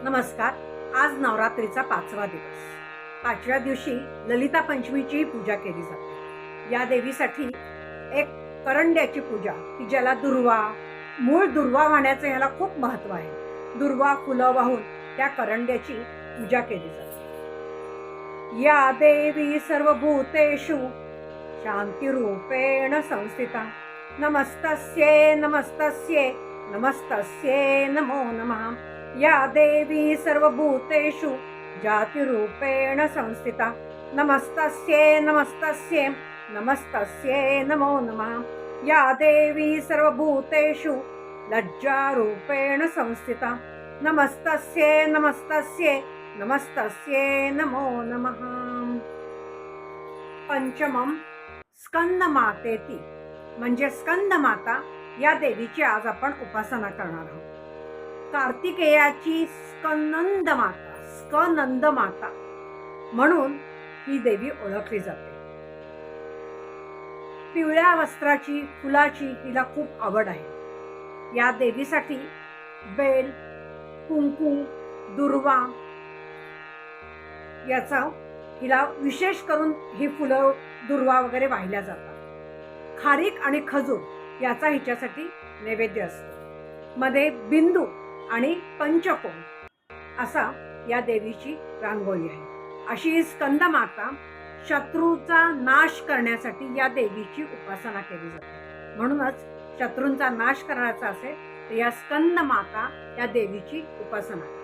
नमस्कार. आज नवरात्रीचा 5वा दिवस. 5व्या दिवशी ललिता पंचमीची पूजा केली जाते. या देवीसाठी एक करंड्याची पूजा, की ज्याला दुर्वा, मूळ दुर्वा वाहण्याचं ह्याला खूप महत्त्व आहे. दुर्वा फुलं वाहून त्या करंड्याची पूजा केली जाते. या देवी सर्वभूतेषु शांतिरूपेण संस्थिता. नमस्तस्ये नमस्तस्ये नमस्तस्ये नमो नमः. या देवी सर्वभूतेषु जातिरूपेण संस्थिता. नमस्तस्ये नमस्तस्ये नमस्तस्ये नमो नमः. या देवी सर्वभूतेषु लज्जारूपेण संस्थिता. नमस्तस्ये नमस्तस्ये नमस्तस्ये नमो नमः. पंचमम स्कंदमातेती म्हणजे स्कंदमाता या देवीची आज आपण उपासना करणार आहोत. कार्तिकेयाची स्कंदमाता म्हणून ही देवी ओळखली जाते. पिवळ्या वस्त्राची, फुलाची हिला खूप आवड आहे. या देवीसाठी बेल, कुंकू, दुर्वा याचा हिला विशेष करून ही फुलं, दुर्वा वगैरे वाहिल्या जातात. खारीक आणि खजूर याचा हिच्यासाठी नैवेद्य असतो. मध्ये बिंदू आणि पंचकोण असा या देवीची रांगोळी आहे. अशी स्कंदमाता शत्रूचा नाश करण्यासाठी या देवीची उपासना केली जाते. म्हणूनच शत्रूंचा नाश करायचा असेल तर या स्कंदमाता या देवीची उपासना